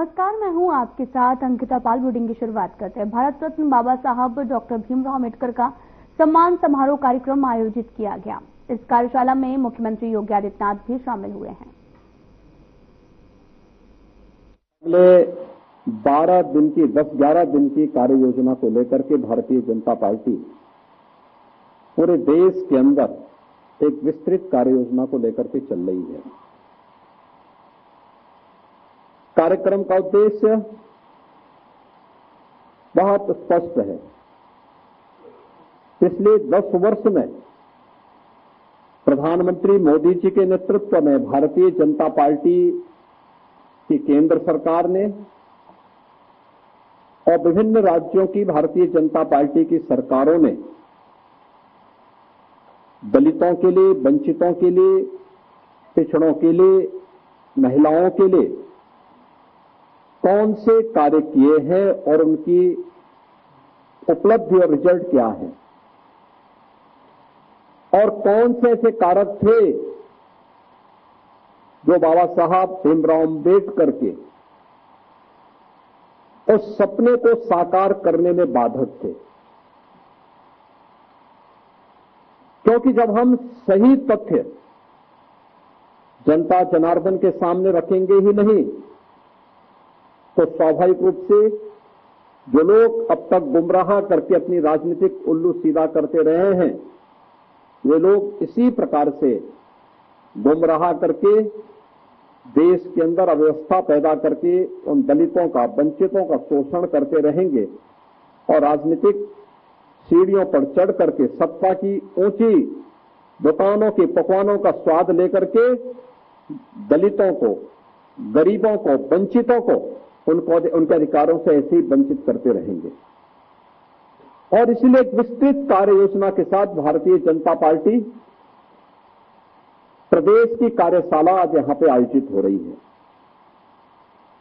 नमस्कार, मैं हूं आपके साथ अंकिता पाल। बुलेटिन की शुरुआत करते हैं। भारत रत्न बाबा साहब डॉक्टर भीमराव अम्बेडकर का सम्मान समारोह कार्यक्रम आयोजित किया गया। इस कार्यशाला में मुख्यमंत्री योगी आदित्यनाथ भी शामिल हुए हैं। अगले 10-11 दिन की कार्य योजना को लेकर के भारतीय जनता पार्टी पूरे देश के अंदर एक विस्तृत कार्य योजना को लेकर के चल रही है। कार्यक्रम का उद्देश्य बहुत स्पष्ट है। पिछले 10 वर्ष में प्रधानमंत्री मोदी जी के नेतृत्व में भारतीय जनता पार्टी की केंद्र सरकार ने और विभिन्न राज्यों की भारतीय जनता पार्टी की सरकारों ने दलितों के लिए, वंचितों के लिए, पिछड़ों के लिए, महिलाओं के लिए कौन से कार्य किए हैं और उनकी उपलब्धि और रिजल्ट क्या है, और कौन से ऐसे कारक थे जो बाबा साहब भीमराव अम्बेडकर के उस सपने को साकार करने में बाधक थे। क्योंकि जब हम सही तथ्य जनता जनार्दन के सामने रखेंगे ही नहीं, तो स्वाभाविक रूप से जो लोग अब तक गुमराह करके अपनी राजनीतिक उल्लू सीधा करते रहे हैं, वे लोग इसी प्रकार से गुमराह करके देश के अंदर अव्यवस्था पैदा करके उन दलितों का, वंचितों का शोषण करते रहेंगे और राजनीतिक सीढ़ियों पर चढ़ करके सत्ता की ऊंची दुकानों के पकवानों का स्वाद लेकर के दलितों को, गरीबों को, वंचितों को उनके अधिकारों से ऐसे ही वंचित करते रहेंगे। और इसलिए एक विस्तृत कार्य योजना के साथ भारतीय जनता पार्टी प्रदेश की कार्यशाला आज यहां पे आयोजित हो रही है।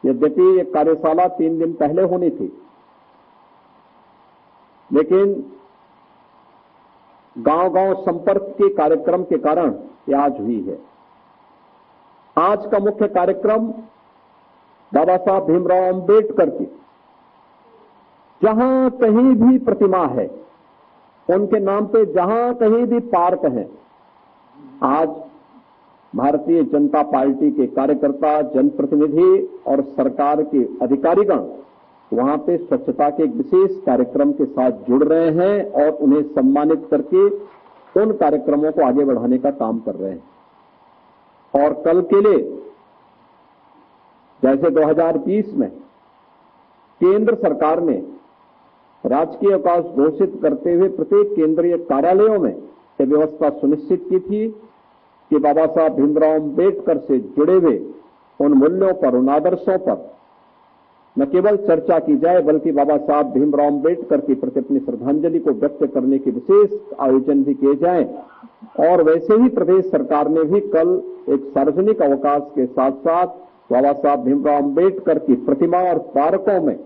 यद्यपि ये कार्यशाला 3 दिन पहले होनी थी, लेकिन गांव-गांव संपर्क के कार्यक्रम के कारण ये आज हुई है। आज का मुख्य कार्यक्रम बाबा साहब भीमराव अम्बेडकर की जहां कहीं भी प्रतिमा है, उनके नाम पे जहां कहीं भी पार्क है, आज भारतीय जनता पार्टी के कार्यकर्ता, जनप्रतिनिधि और सरकार के अधिकारीगण वहां पे स्वच्छता के एक विशेष कार्यक्रम के साथ जुड़ रहे हैं और उन्हें सम्मानित करके उन कार्यक्रमों को आगे बढ़ाने का काम कर रहे हैं। और कल के लिए जैसे 2020 में केंद्र सरकार ने राजकीय अवकाश घोषित करते हुए प्रत्येक केंद्रीय कार्यालयों में यह व्यवस्था सुनिश्चित की थी कि बाबा साहब भीमराव अम्बेडकर से जुड़े हुए उन मूल्यों पर, उन आदर्शों पर न केवल चर्चा की जाए, बल्कि बाबा साहब भीमराव अम्बेडकर के प्रति अपनी श्रद्धांजलि को व्यक्त करने के विशेष आयोजन भी किए जाएं। और वैसे ही प्रदेश सरकार ने भी कल एक सार्वजनिक अवकाश के साथ साथ बाबा साहब भीमराव अम्बेडकर की प्रतिमा और पार्कों में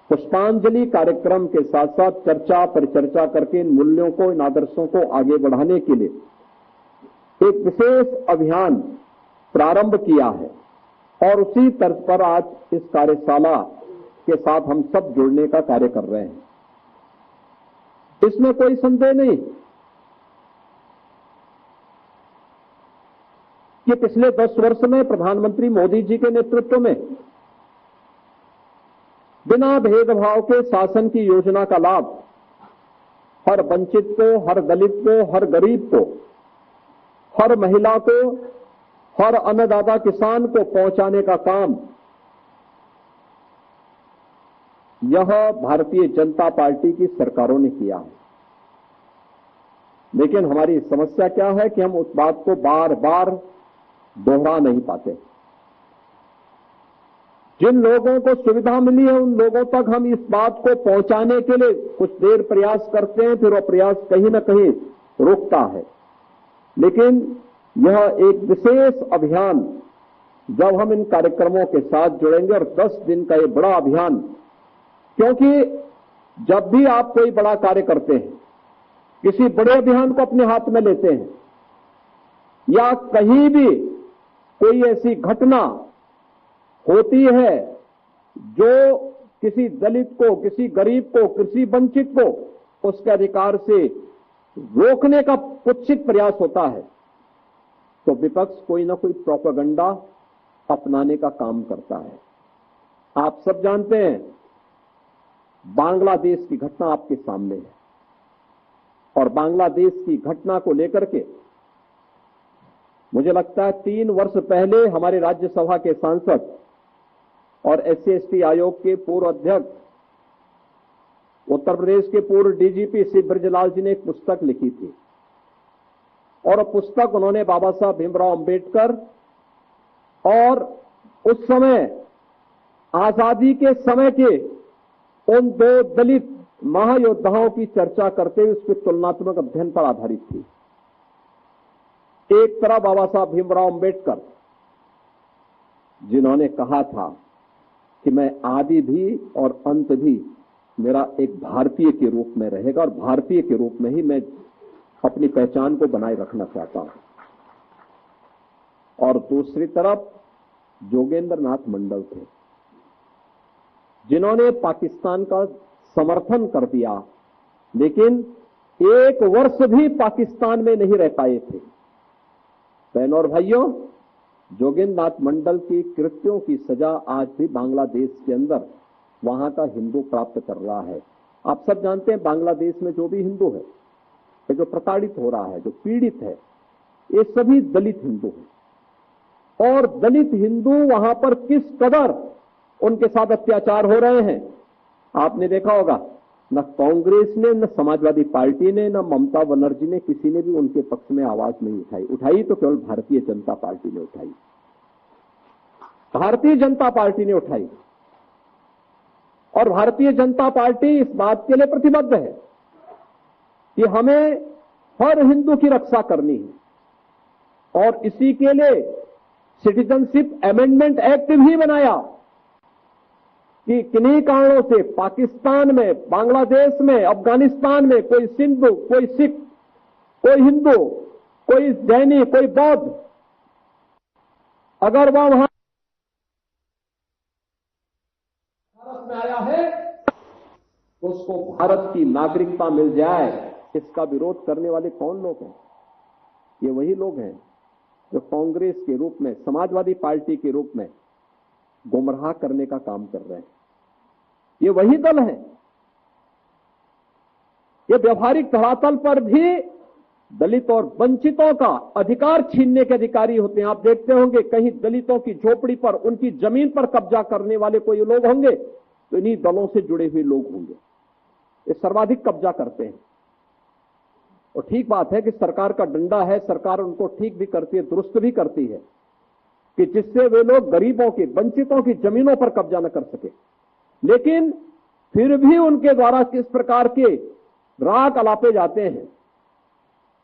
पुष्पांजलि कार्यक्रम के साथ साथ चर्चा परिचर्चा करके इन मूल्यों को, इन आदर्शों को आगे बढ़ाने के लिए एक विशेष अभियान प्रारंभ किया है। और उसी तर्ज पर आज इस कार्यशाला के साथ हम सब जुड़ने का कार्य कर रहे हैं। इसमें कोई संदेह नहीं कि पिछले 10 वर्ष में प्रधानमंत्री मोदी जी के नेतृत्व में बिना भेदभाव के शासन की योजना का लाभ हर वंचित को, हर दलित को, हर गरीब को, हर महिला को, हर अन्नदाता किसान को पहुंचाने का काम यह भारतीय जनता पार्टी की सरकारों ने किया है। लेकिन हमारी समस्या क्या है कि हम उस बात को बार बार दोहरा नहीं पाते। जिन लोगों को सुविधा मिली है उन लोगों तक हम इस बात को पहुंचाने के लिए कुछ देर प्रयास करते हैं, फिर वो प्रयास कहीं न कहीं रुकता है। लेकिन यह एक विशेष अभियान जब हम इन कार्यक्रमों के साथ जुड़ेंगे, और 10 दिन का ये बड़ा अभियान, क्योंकि जब भी आप कोई बड़ा कार्य करते हैं, किसी बड़े अभियान को अपने हाथ में लेते हैं या कहीं भी कोई ऐसी घटना होती है जो किसी दलित को, किसी गरीब को, किसी वंचित को उसके अधिकार से रोकने का कुत्सित प्रयास होता है तो विपक्ष कोई ना कोई प्रोपेगेंडा अपनाने का काम करता है। आप सब जानते हैं, बांग्लादेश की घटना आपके सामने है और बांग्लादेश की घटना को लेकर के मुझे लगता है 3 वर्ष पहले हमारे राज्यसभा के सांसद और SC/ST आयोग के पूर्व अध्यक्ष, उत्तर प्रदेश के पूर्व DGP श्री ब्रजलाल जी ने एक पुस्तक लिखी थी और पुस्तक उन्होंने बाबा साहब भीमराव अंबेडकर और उस समय आजादी के समय के उन 2 दलित महायोद्धाओं की चर्चा करते हुए उसके तुलनात्मक अध्ययन पर आधारित थी। एक तरफ बाबा साहब भीमराव अंबेडकर जिन्होंने कहा था कि मैं आदि भी और अंत भी मेरा एक भारतीय के रूप में रहेगा और भारतीय के रूप में ही मैं अपनी पहचान को बनाए रखना चाहता हूं। और दूसरी तरफ जोगेंद्र नाथ मंडल थे जिन्होंने पाकिस्तान का समर्थन कर दिया लेकिन 1 वर्ष भी पाकिस्तान में नहीं रह पाए थे। बहनों और भाइयों, जोगेंद्र नाथ मंडल की कृत्यों की सजा आज भी बांग्लादेश के अंदर वहां का हिंदू प्राप्त कर रहा है। आप सब जानते हैं बांग्लादेश में जो भी हिंदू है, जो प्रताड़ित हो रहा है, जो पीड़ित है, ये सभी दलित हिंदू हैं और दलित हिंदू वहां पर किस कदर उनके साथ अत्याचार हो रहे हैं आपने देखा होगा। न कांग्रेस ने, न समाजवादी पार्टी ने, न ममता बनर्जी ने, किसी ने भी उनके पक्ष में आवाज नहीं उठाई तो केवल भारतीय जनता पार्टी ने उठाई। भारतीय जनता पार्टी ने उठाई और भारतीय जनता पार्टी इस बात के लिए प्रतिबद्ध है कि हमें हर हिंदू की रक्षा करनी है और इसी के लिए सिटीजनशिप अमेंडमेंट एक्ट भी बनाया कि किन्हीं कारणों से पाकिस्तान में, बांग्लादेश में, अफगानिस्तान में कोई सिंधु, कोई सिख, कोई हिंदू, कोई जैनी, कोई बौद्ध, अगर वह वहां भारत में आया है तो उसको भारत की नागरिकता मिल जाए। इसका विरोध करने वाले कौन लोग हैं? ये वही लोग हैं जो कांग्रेस के रूप में, समाजवादी पार्टी के रूप में गुमराह करने का काम कर रहे हैं। ये वही दल है। ये व्यवहारिक धरातल पर भी दलित और वंचितों का अधिकार छीनने के अधिकारी होते हैं। आप देखते होंगे कहीं दलितों की झोपड़ी पर, उनकी जमीन पर कब्जा करने वाले कोई लोग होंगे तो इन्हीं दलों से जुड़े हुए लोग होंगे। ये सर्वाधिक कब्जा करते हैं और ठीक बात है कि सरकार का डंडा है, सरकार उनको ठीक भी करती है, दुरुस्त भी करती है कि जिससे वे लोग गरीबों की, वंचितों की जमीनों पर कब्जा न कर सके। लेकिन फिर भी उनके द्वारा किस प्रकार के राग अलापे जाते हैं,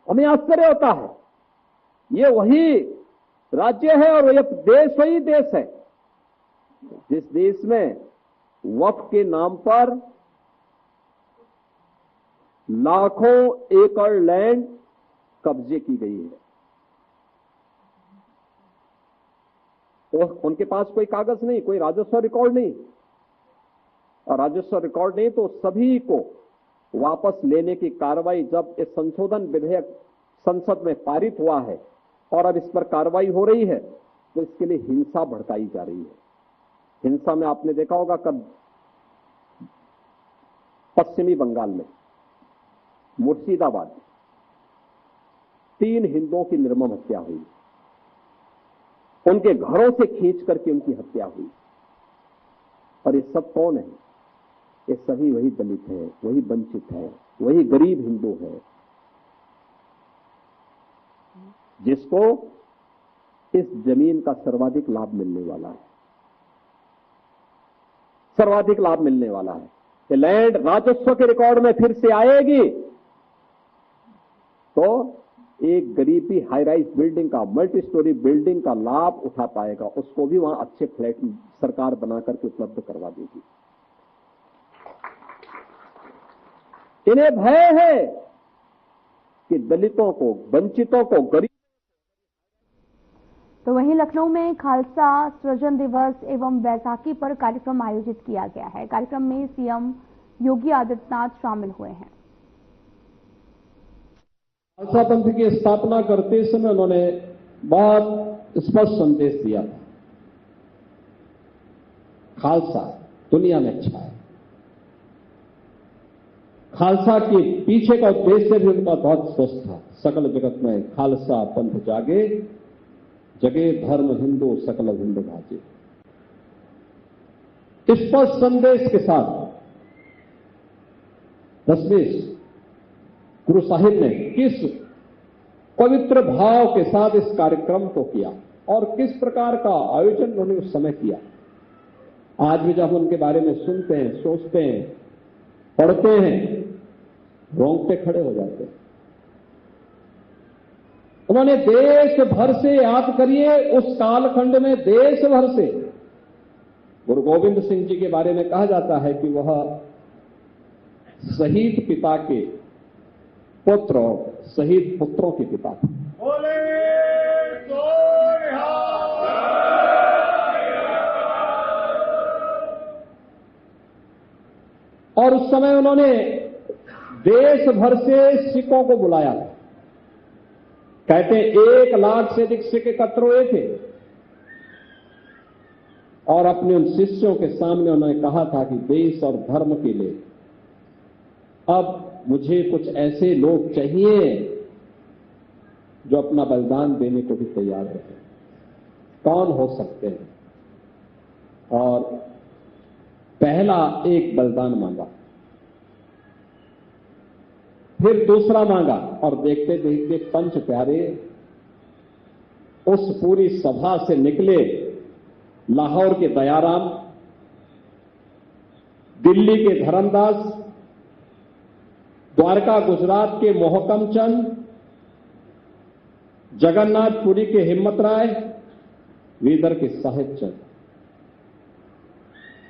हमें आश्चर्य होता है। ये वही राज्य है और यह देश वही देश है जिस देश में वक्फ के नाम पर लाखों एकड़ लैंड कब्जे की गई है। उनके पास कोई कागज नहीं, कोई राजस्व रिकॉर्ड नहीं, और राजस्व रिकॉर्ड नहीं तो सभी को वापस लेने की कार्रवाई, जब ये संशोधन विधेयक संसद में पारित हुआ है और अब इस पर कार्रवाई हो रही है तो इसके लिए हिंसा भड़काई जा रही है। हिंसा में आपने देखा होगा कब पश्चिमी बंगाल में मुर्शिदाबाद 3 हिंदुओं की निर्मम हत्या हुई, उनके घरों से खींच करके उनकी हत्या हुई। और ये सब कौन है? ये सभी वही दलित है, वही वंचित है, वही गरीब हिंदू है जिसको इस जमीन का सर्वाधिक लाभ मिलने वाला है, सर्वाधिक लाभ मिलने वाला है। ये लैंड राजस्व के रिकॉर्ड में फिर से आएगी तो एक गरीब भी हाई राइज बिल्डिंग का, मल्टी स्टोरी बिल्डिंग का लाभ उठा पाएगा, उसको भी वहां अच्छे फ्लैट सरकार बना करके उपलब्ध करवा देगी। इन्हें भय है कि दलितों को, वंचितों को, गरीब तो वहीं लखनऊ में खालसा सृजन दिवस एवं बैसाखी पर कार्यक्रम आयोजित किया गया है। कार्यक्रम में सीएम योगी आदित्यनाथ शामिल हुए हैं। खालसा पंथ की स्थापना करते समय उन्होंने बहुत स्पष्ट संदेश दिया था, खालसा दुनिया में अच्छा है। खालसा के पीछे का उद्देश्य भी उनका बहुत स्पष्ट था, सकल जगत में खालसा पंथ जागे, जगे धर्म हिंदू सकल हिंदू भाजे। स्पष्ट संदेश के साथ दशमेश गुरु साहिब ने किस पवित्र भाव के साथ इस कार्यक्रम को किया और किस प्रकार का आयोजन उन्होंने उस समय किया। आज भी जब उनके बारे में सुनते हैं, सोचते हैं, पढ़ते हैं, रोंगटे खड़े हो जाते हैं। उन्होंने देश भर से, याद करिए उस कालखंड में देश भर से, गुरु गोविंद सिंह जी के बारे में कहा जाता है कि वह शहीद पिता के पुत्र और शहीद पुत्रों के पिता थे। और उस समय उन्होंने देश भर से सिखों को बुलाया। कहते हैं 1 लाख से अधिक सिख एकत्र हुए थे और अपने उन शिष्यों के सामने उन्होंने कहा था कि देश और धर्म के लिए अब मुझे कुछ ऐसे लोग चाहिए जो अपना बलिदान देने को भी तैयार हैं। कौन हो सकते हैं? और पहला एक बलिदान मांगा, फिर दूसरा मांगा और देखते देखते पंच प्यारे उस पूरी सभा से निकले। लाहौर के दयाराम, दिल्ली के धर्मदास, द्वारका गुजरात के मोहकम चंद, जगन्नाथपुरी के हिम्मत राय, वीदर के साहिब चंद।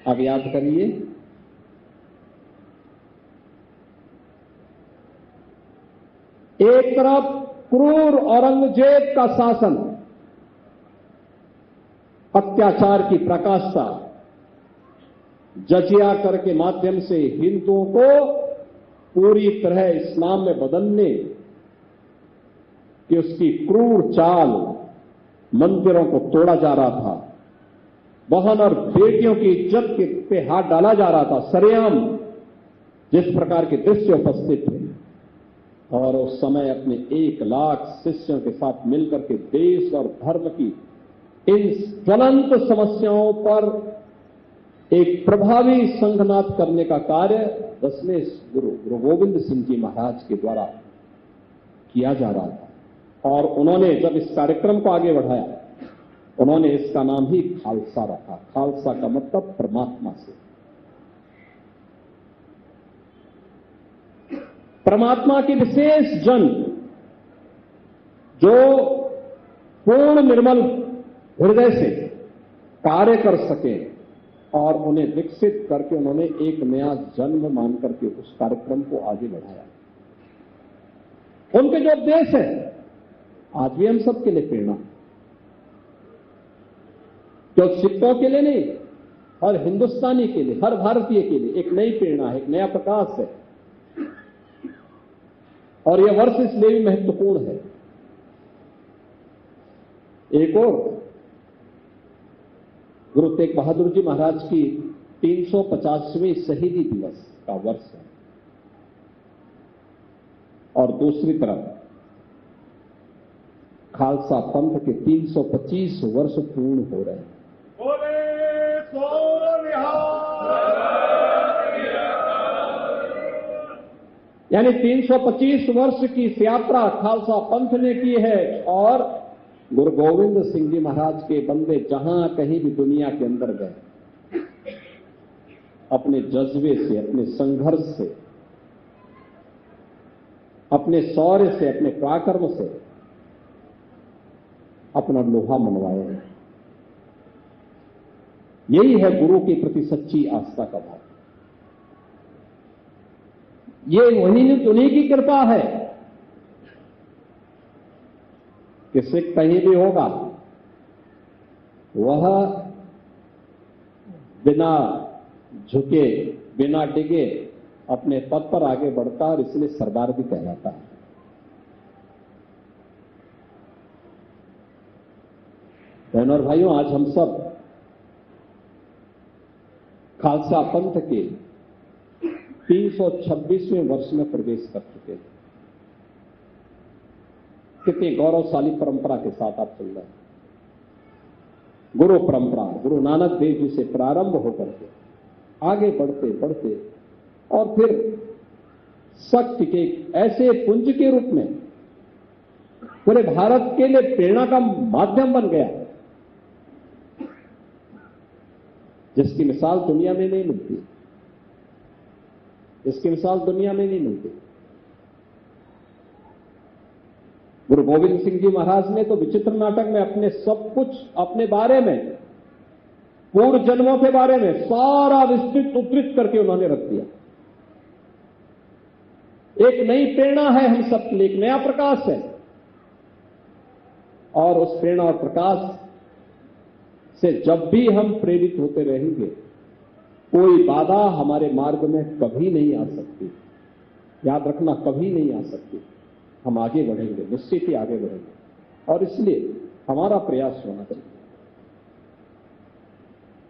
अब याद करिए, एक तरफ क्रूर औरंगजेब का शासन, अत्याचार की प्रकाशता, जजिया कर के माध्यम से हिंदुओं को पूरी तरह इस्लाम में बदलने की उसकी क्रूर चाल, मंदिरों को तोड़ा जा रहा था, बहन और बेटियों की इज्जत पे हाथ डाला जा रहा था, सरेआम जिस प्रकार के दृश्य उपस्थित थे। और उस समय अपने 1 लाख शिष्यों के साथ मिलकर के देश और धर्म की इन ज्वलंत समस्याओं पर एक प्रभावी संघनाद करने का कार्य दशमेश गुरु गोविंद सिंह जी महाराज के द्वारा किया जा रहा था। और उन्होंने जब इस कार्यक्रम को आगे बढ़ाया, उन्होंने इसका नाम ही खालसा रखा। खालसा का मतलब परमात्मा से, परमात्मा की विशेष जन जो पूर्ण निर्मल हृदय से कार्य कर सके और उन्हें विकसित करके उन्होंने एक नया जन्म मान करके उस कार्यक्रम को आगे बढ़ाया। उनके जो उपदेश है आज भी हम सबके लिए प्रेरणा, जो सिखों के लिए नहीं, हर हिंदुस्तानी के लिए, हर भारतीय के लिए एक नई प्रेरणा है, एक नया प्रकाश है। और यह वर्ष इसलिए भी महत्वपूर्ण है। एक और गुरु तेग बहादुर जी महाराज की 350वें शहीदी दिवस का वर्ष है और दूसरी तरफ खालसा पंथ के 325 वर्ष पूर्ण हो रहे हैं। यानी 325 वर्ष की इस यात्रा खालसा पंथ ने की है और गुरु गोविंद सिंह जी महाराज के बंदे जहां कहीं भी दुनिया के अंदर गए, अपने जज्बे से, अपने संघर्ष से, अपने शौर्य से, अपने पराक्रम से अपना लोहा मनवाया है। यही है गुरु के प्रति सच्ची आस्था का भाव। ये उन्हीं की कृपा है कि सिख कहीं भी होगा वह बिना झुके, बिना डिगे अपने पद पर आगे बढ़ता और इसलिए सरदार भी कहलाता है। बहनों और भाइयों, आज हम सब खालसा पंथ के 326वें वर्ष में प्रवेश कर चुके हैं। कितनी गौरवशाली परंपरा के साथ आप चल रहे हैं। गुरु परंपरा, गुरु नानक देव जी से प्रारंभ होकर के आगे बढ़ते बढ़ते और फिर शक्ति के ऐसे पुंज के रूप में पूरे भारत के लिए प्रेरणा का माध्यम बन गया, जिसकी मिसाल दुनिया में नहीं मिलती, जिसकी मिसाल दुनिया में नहीं मिलती। गुरु गोविंद सिंह जी महाराज ने तो विचित्र नाटक में अपने सब कुछ, अपने बारे में, पूर्व जन्मों के बारे में सारा विस्तृत उद्धृत करके उन्होंने रख दिया। एक नई प्रेरणा है हम सब के लिए, एक नया प्रकाश है, और उस प्रेरणा और प्रकाश से जब भी हम प्रेरित होते रहेंगे, कोई बाधा हमारे मार्ग में कभी नहीं आ सकती। याद रखना, कभी नहीं आ सकती। हम आगे बढ़ेंगे, निश्चित ही आगे बढ़ेंगे। और इसलिए हमारा प्रयास होना चाहिए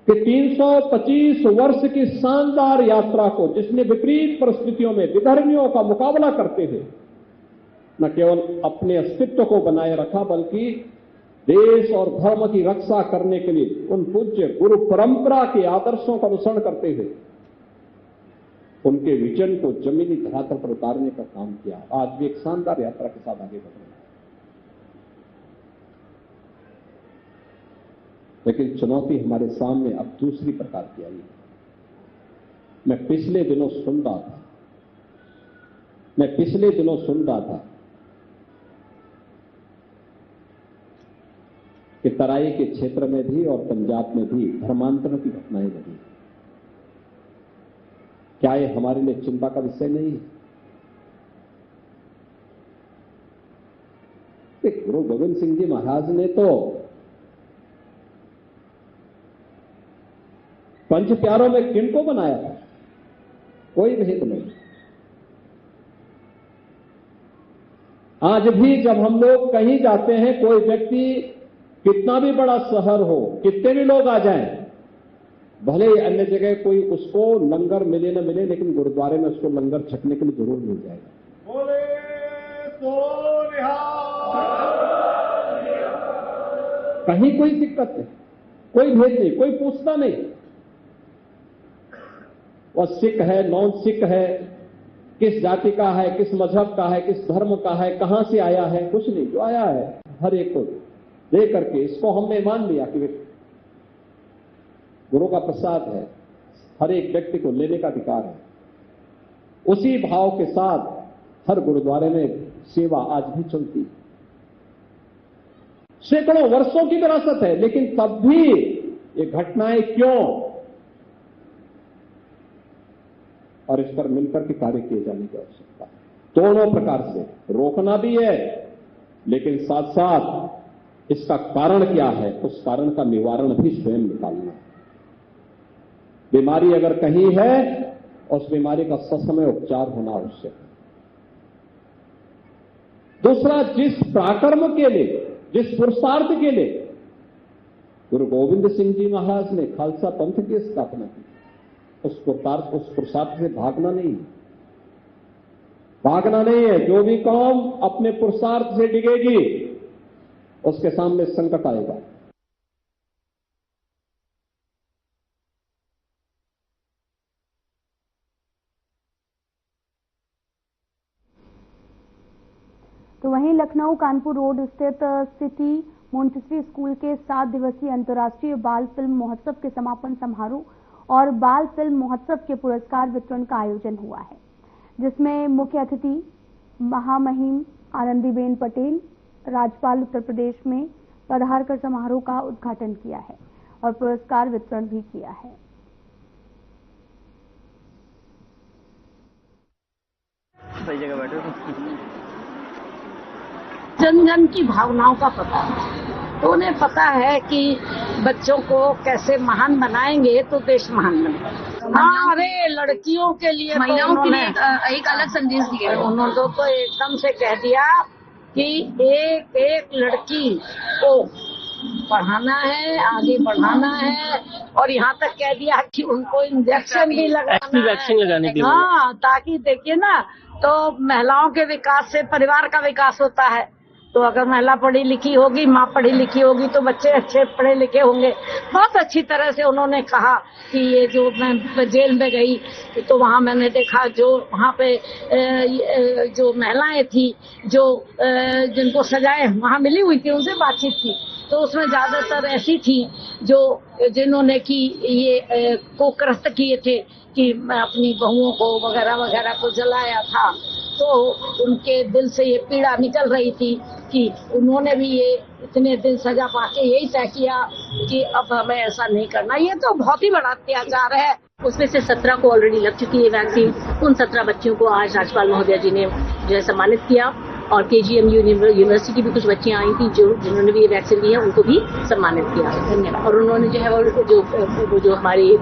कि 325 वर्ष की शानदार यात्रा को, जिसने विपरीत परिस्थितियों में विधर्मियों का मुकाबला करते हुए न केवल अपने अस्तित्व को बनाए रखा, बल्कि देश और धर्म की रक्षा करने के लिए उन पूज्य गुरु परंपरा के आदर्शों का अनुसरण करते हुए उनके विजन को जमीनी धरातल पर उतारने का काम किया। आज भी एक शानदार यात्रा के साथ आगे बढ़ रहे हैं। लेकिन चुनौती हमारे सामने अब दूसरी प्रकार की आई है। मैं पिछले दिनों सुन रहा था कि तराई के क्षेत्र में भी और पंजाब में भी धर्मांतरण की घटनाएं घटी। क्या ये हमारे लिए चिंता का विषय नहीं है? गुरु गोविंद सिंह जी महाराज ने तो पंच प्यारों में किनको बनाया था? कोई भेद नहीं। आज भी जब हम लोग कहीं जाते हैं, कोई व्यक्ति कितना भी बड़ा शहर हो, कितने भी लोग आ जाएं, भले ही अन्य जगह कोई उसको लंगर मिले न मिले, लेकिन गुरुद्वारे में उसको लंगर छकने के लिए जरूर मिल जाएगा। बोले सो निहाल। कहीं कोई दिक्कत नहीं, कोई भेद नहीं, कोई पूछता नहीं। वह सिख है, नॉन सिख है, किस जाति का है, किस मजहब का है, किस धर्म का है, कहां से आया है, कुछ नहीं। जो आया है हर एक को दे करके इसको हमने मान लिया कि गुरु का प्रसाद है, हर एक व्यक्ति को लेने का अधिकार है। उसी भाव के साथ हर गुरुद्वारे में सेवा आज भी चलती है। सैकड़ों वर्षों की विरासत है, लेकिन तब भी ये घटनाएं क्यों? और इस पर मिलकर के कार्य किए जाने की आवश्यकता है। दोनों प्रकार से रोकना भी है, लेकिन साथ साथ इसका कारण क्या है, उस कारण का निवारण भी स्वयं निकालना है। बीमारी अगर कहीं है, उस बीमारी का ससमय उपचार होना आवश्यक है। दूसरा, जिस पराक्रम के लिए, जिस पुरुषार्थ के लिए गुरु गोविंद सिंह जी महाराज ने खालसा पंथ की स्थापना की, उस पुरुषार्थ से भागना नहीं है। भागना नहीं है। जो भी कौम अपने पुरुषार्थ से डिगेगी, उसके सामने संकट आएगा। तो वहीं लखनऊ कानपुर रोड स्थित सिटी मोंटेसरी स्कूल के 7 दिवसीय अंतर्राष्ट्रीय बाल फिल्म महोत्सव के समापन समारोह और बाल फिल्म महोत्सव के पुरस्कार वितरण का आयोजन हुआ है, जिसमें मुख्य अतिथि महामहिम आनंदीबेन पटेल, राज्यपाल उत्तर प्रदेश में पधार कर समारोह का उद्घाटन किया है और पुरस्कार वितरण भी किया है। सही जगह बैठे। जन जन की भावनाओं का पता है। तो उन्हें पता है कि बच्चों को कैसे महान बनाएंगे तो देश महान बनेगा। हाँ, अरे लड़कियों के लिए महिलाओं के लिए एक अलग संदेश दिया। उन्होंने तो एकदम से कह दिया कि एक एक लड़की को पढ़ाना है, आगे बढ़ाना है, और यहाँ तक कह दिया कि उनको इंजेक्शन भी लगाना है। हाँ, ताकि देखिए ना, तो महिलाओं के विकास से परिवार का विकास होता है। तो अगर महिला पढ़ी लिखी होगी, माँ पढ़ी लिखी होगी, तो बच्चे अच्छे पढ़े लिखे होंगे। बहुत अच्छी तरह से उन्होंने कहा कि ये जो मैं जेल में गई तो वहाँ मैंने देखा जो वहाँ पे जो महिलाएं थी जो जिनको सजाएं वहाँ मिली हुई थी, उनसे बातचीत की, तो उसमें ज्यादातर ऐसी थी जो जिन्होंने की ये कोकरस्त किए थे कि मैं अपनी बहुओं को वगैरह वगैरह को जलाया था। तो उनके दिल से ये पीड़ा निकल रही थी कि उन्होंने भी ये इतने दिन सजा पाके यही तय किया कि अब हमें ऐसा नहीं करना। ये तो बहुत ही बड़ा अत्याचार है। उसमें से 17 को ऑलरेडी लग चुकी है वैक्सीन। उन 17 बच्चियों को आज राज्यपाल महोदया जी ने जो है सम्मानित किया, और KGMU यूनिवर्सिटी की भी कुछ बच्चियां आई थी जिन्होंने भी ये वैक्सीन ली है, उनको भी सम्मानित किया। धन्यवाद। और उन्होंने जो है जो हमारी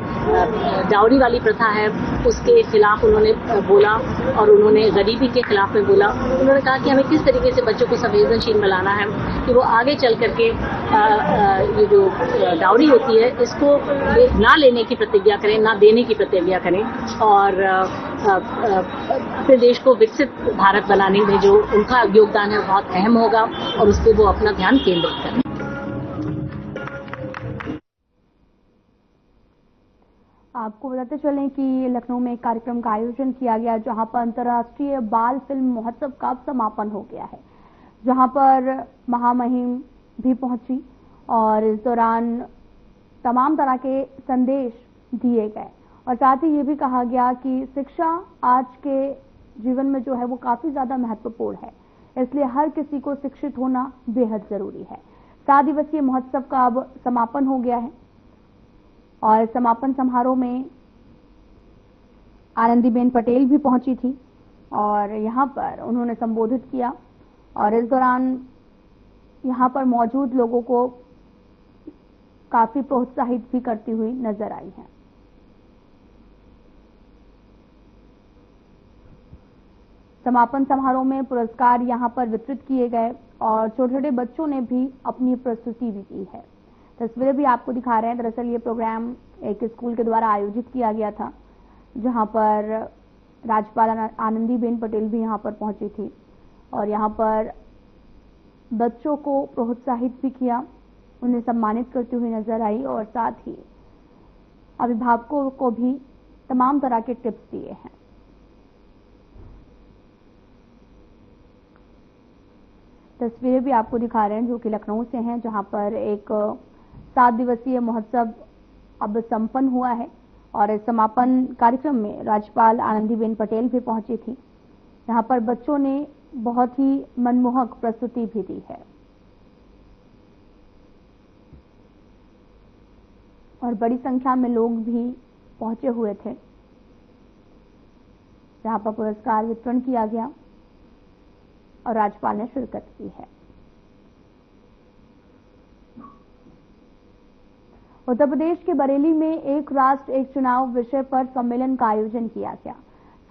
डाउरी वाली प्रथा है उसके खिलाफ उन्होंने बोला, और उन्होंने गरीबी के खिलाफ में बोला। उन्होंने कहा कि हमें किस तरीके से बच्चों को संवेदनशील बनाना है कि वो आगे चल करके ये जो डाउरी होती है इसको ना लेने की प्रतिज्ञा करें, ना देने की प्रतिज्ञा करें, और अपने देश को विकसित भारत बनाने में जो उनका योगदान है बहुत अहम होगा, और उस पर वो अपना ध्यान केंद्रित करें। आपको बताते चलें कि लखनऊ में एक कार्यक्रम का आयोजन किया गया जहां पर अंतर्राष्ट्रीय बाल फिल्म महोत्सव का समापन हो गया है, जहां पर महामहिम भी पहुंची और इस दौरान तमाम तरह के संदेश दिए गए, और साथ ही ये भी कहा गया कि शिक्षा आज के जीवन में जो है वो काफी ज्यादा महत्वपूर्ण है, इसलिए हर किसी को शिक्षित होना बेहद जरूरी है। 7 दिवसीय महोत्सव का अब समापन हो गया है, और समापन समारोह में आनंदीबेन पटेल भी पहुंची थी और यहां पर उन्होंने संबोधित किया, और इस दौरान यहां पर मौजूद लोगों को काफी प्रोत्साहित भी करती हुई नजर आई है। समापन समारोह में पुरस्कार यहां पर वितरित किए गए और छोटे छोटे बच्चों ने भी अपनी प्रस्तुति भी दी है। तस्वीरें भी आपको दिखा रहे हैं। दरअसल ये प्रोग्राम एक स्कूल के द्वारा आयोजित किया गया था, जहां पर राज्यपाल आनंदीबेन पटेल भी यहां पर पहुंची थी और यहां पर बच्चों को प्रोत्साहित भी किया, उन्हें सम्मानित करती हुई नजर आई, और साथ ही अभिभावकों को भी तमाम तरह के टिप्स दिए हैं। तस्वीरें भी आपको दिखा रहे हैं जो कि लखनऊ से हैं, जहां पर एक 7 दिवसीय महोत्सव अब संपन्न हुआ है, और इस समापन कार्यक्रम में राज्यपाल आनंदीबेन पटेल भी पहुंची थी। यहां पर बच्चों ने बहुत ही मनमोहक प्रस्तुति भी दी है, और बड़ी संख्या में लोग भी पहुंचे हुए थे, जहां पर पुरस्कार वितरण किया गया और राज्यपाल ने शिरकत की है। उत्तर प्रदेश के बरेली में एक राष्ट्र एक चुनाव विषय पर सम्मेलन का आयोजन किया गया।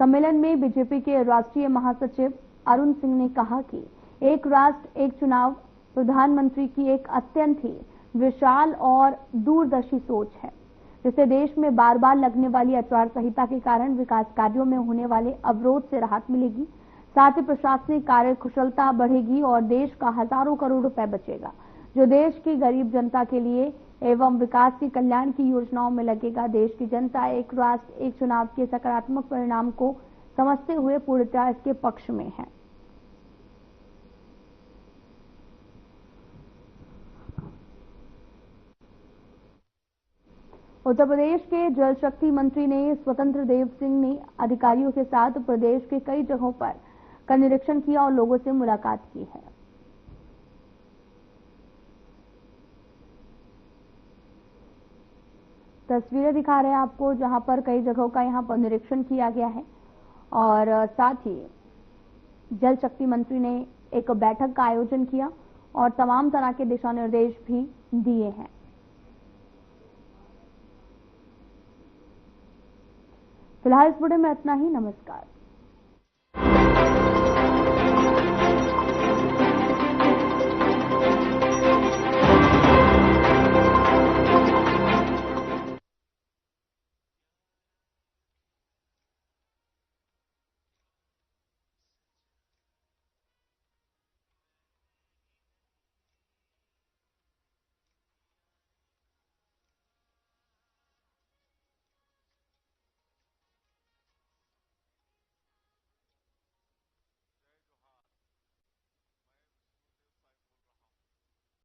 सम्मेलन में बीजेपी के राष्ट्रीय महासचिव अरुण सिंह ने कहा कि एक राष्ट्र एक चुनाव प्रधानमंत्री की एक अत्यंत ही विशाल और दूरदर्शी सोच है, जिससे देश में बार बार लगने वाली आचार संहिता के कारण विकास कार्यों में होने वाले अवरोध से राहत मिलेगी, साथ ही प्रशासनिक कार्य कुशलता बढ़ेगी और देश का हजारों करोड़ रुपए बचेगा, जो देश की गरीब जनता के लिए एवं विकास की कल्याण की योजनाओं में लगेगा। देश की जनता एक राष्ट्र एक चुनाव के सकारात्मक परिणाम को समझते हुए पूर्णतः इसके पक्ष में है। उत्तर प्रदेश के जल शक्ति मंत्री ने स्वतंत्र देव सिंह ने अधिकारियों के साथ प्रदेश के कई जगहों पर का निरीक्षण किया और लोगों से मुलाकात की है। तस्वीरें दिखा रहे हैं आपको, जहां पर कई जगहों का यहां पर निरीक्षण किया गया है, और साथ ही जल शक्ति मंत्री ने एक बैठक का आयोजन किया और तमाम तरह के दिशा निर्देश भी दिए हैं। फिलहाल इस वीडियो में इतना ही। नमस्कार।